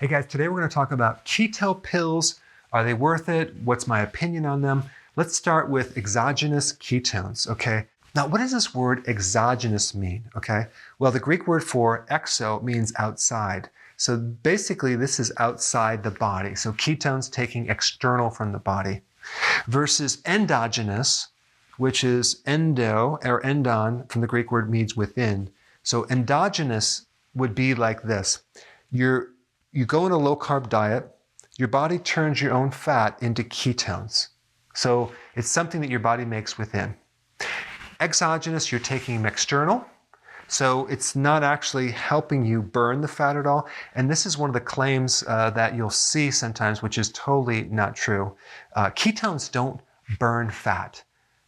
Hey guys, today we're going to talk about keto pills. Are they worth it? What's my opinion on them? Let's start with exogenous ketones, okay? Now, what does this word exogenous mean, okay? Well, the Greek word for exo means outside. So basically, this is outside the body. So ketones taking external from the body. Versus endogenous, which is endo or endon from the Greek word means within. So endogenous would be like this. You go on a low-carb diet, your body turns your own fat into ketones. So it's something that your body makes within. Exogenous, you're taking them external. So it's not actually helping you burn the fat at all. And this is one of the claims that you'll see sometimes, which is totally not true. Ketones don't burn fat.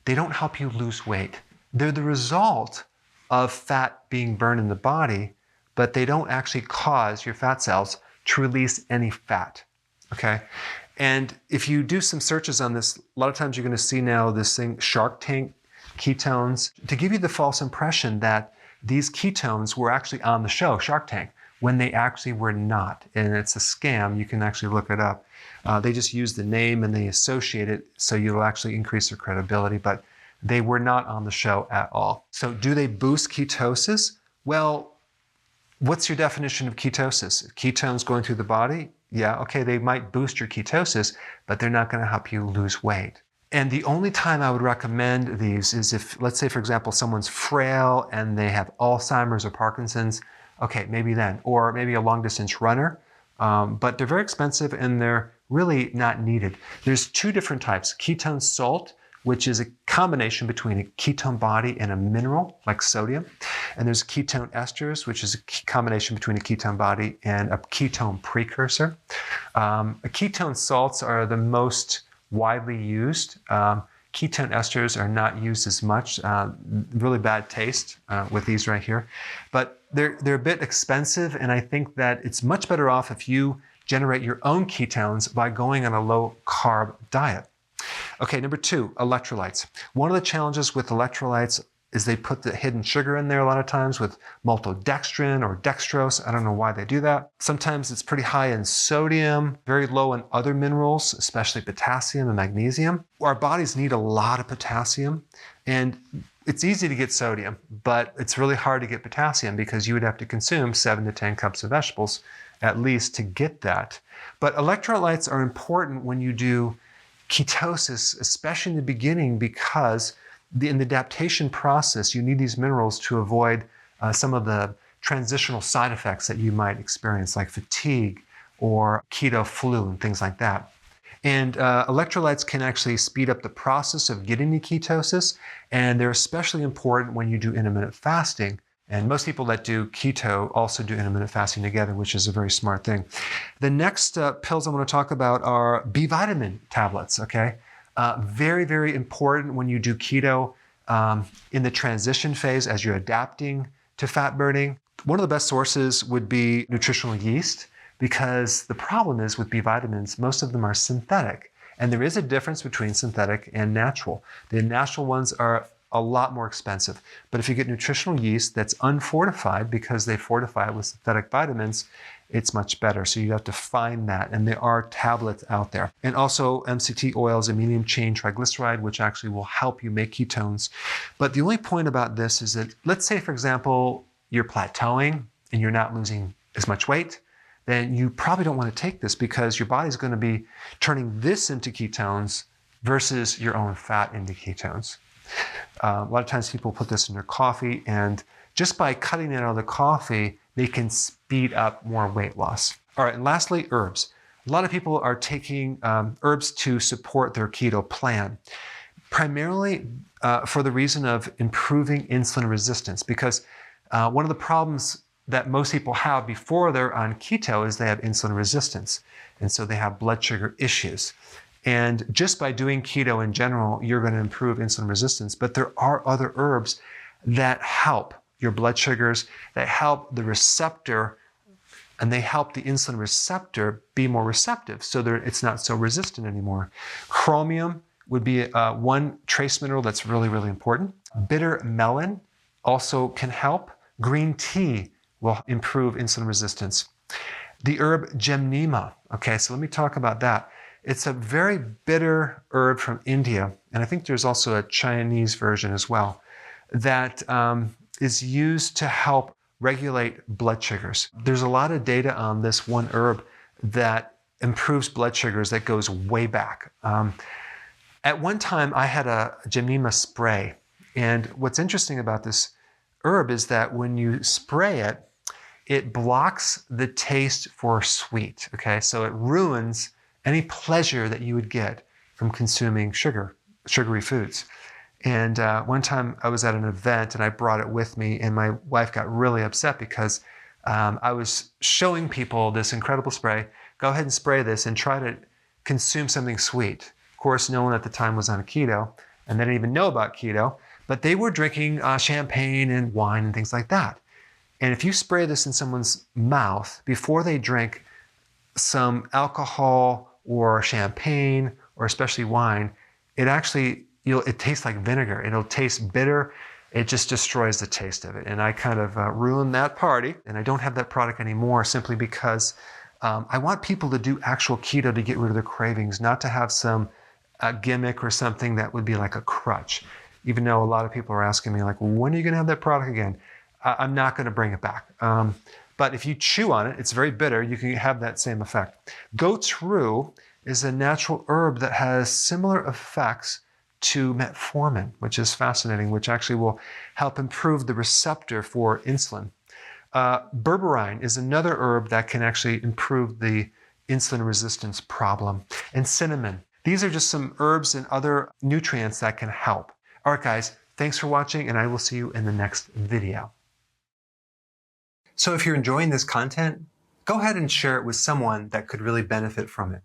They don't help you lose weight. They're the result of fat being burned in the body, but they don't actually cause your fat cells to release any fat, okay? And if you do some searches on this, a lot of times you're going to see now this thing, Shark Tank ketones, to give you the false impression that these ketones were actually on the show, Shark Tank, when they actually were not. And it's a scam. You can actually look it up. They just use the name and they associate it so you'll actually increase their credibility, but they were not on the show at all. So do they boost ketosis? Well, what's your definition of ketosis? Ketones going through the body? Yeah, okay, they might boost your ketosis, but they're not going to help you lose weight. And the only time I would recommend these is if, let's say, for example, someone's frail and they have Alzheimer's or Parkinson's, okay, maybe then, or maybe a long-distance runner, but they're very expensive and they're really not needed. There's two different types, ketone salt, which is a combination between a ketone body and a mineral like sodium. And there's ketone esters, which is a combination between a ketone body and a ketone precursor. Ketone salts are the most widely used. Ketone esters are not used as much. Really bad taste with these right here. But they're a bit expensive, and I think that it's much better off if you generate your own ketones by going on a low-carb diet. Okay, number two, electrolytes. One of the challenges with electrolytes is they put the hidden sugar in there a lot of times with maltodextrin or dextrose. I don't know why they do that. Sometimes it's pretty high in sodium, very low in other minerals, especially potassium and magnesium. Our bodies need a lot of potassium, and it's easy to get sodium, but it's really hard to get potassium because you would have to consume 7 to 10 cups of vegetables at least to get that. But electrolytes are important when you do ketosis, especially in the beginning, because in the adaptation process, you need these minerals to avoid some of the transitional side effects that you might experience, like fatigue or keto flu and things like that. And electrolytes can actually speed up the process of getting to ketosis, and they're especially important when you do intermittent fasting. And most people that do keto also do intermittent fasting together, which is a very smart thing. The next pills I want to talk about are B vitamin tablets, okay? Very, very important when you do keto in the transition phase as you're adapting to fat burning. One of the best sources would be nutritional yeast, because the problem is with B vitamins, most of them are synthetic. And there is a difference between synthetic and natural. The natural ones are a lot more expensive. But if you get nutritional yeast that's unfortified because they fortify it with synthetic vitamins, it's much better. So you have to find that. And there are tablets out there. And also MCT oils, a medium chain triglyceride, which actually will help you make ketones. But the only point about this is that, let's say, for example, you're plateauing and you're not losing as much weight, then you probably don't want to take this because your body's going to be turning this into ketones versus your own fat into ketones. A lot of times people put this in their coffee, and just by cutting it out of the coffee, they can speed up more weight loss. All right, and lastly, herbs. A lot of people are taking herbs to support their keto plan, primarily for the reason of improving insulin resistance, because one of the problems that most people have before they're on keto is they have insulin resistance, and so they have blood sugar issues. And just by doing keto in general, you're going to improve insulin resistance. But there are other herbs that help your blood sugars, that help the receptor, and they help the insulin receptor be more receptive so that it's not so resistant anymore. Chromium would be one trace mineral that's really, really important. Bitter melon also can help. Green tea will improve insulin resistance. The herb Geneva. Okay, so let me talk about that. It's a very bitter herb from India, and I think there's also a Chinese version as well, that is used to help regulate blood sugars. There's a lot of data on this one herb that improves blood sugars that goes way back. At one time, I had a Geneva spray, and what's interesting about this herb is that when you spray it, it blocks the taste for sweet, okay? So it ruins any pleasure that you would get from consuming sugary foods. And one time I was at an event and I brought it with me, and my wife got really upset because I was showing people this incredible spray. Go ahead and spray this and try to consume something sweet. Of course, no one at the time was on keto, and they didn't even know about keto, but they were drinking champagne and wine and things like that. And if you spray this in someone's mouth before they drink some alcohol or champagne, or especially wine, it actually, it tastes like vinegar. It'll taste bitter. It just destroys the taste of it. And I kind of ruined that party. And I don't have that product anymore simply because I want people to do actual keto to get rid of their cravings, not to have some gimmick or something that would be like a crutch. Even though a lot of people are asking me like, well, when are you going to have that product again? I'm not going to bring it back. But if you chew on it, it's very bitter. You can have that same effect. Goat's rue is a natural herb that has similar effects to metformin, which is fascinating, which actually will help improve the receptor for insulin. Berberine is another herb that can actually improve the insulin resistance problem. And cinnamon. These are just some herbs and other nutrients that can help. All right, guys, thanks for watching, and I will see you in the next video. So if you're enjoying this content, go ahead and share it with someone that could really benefit from it.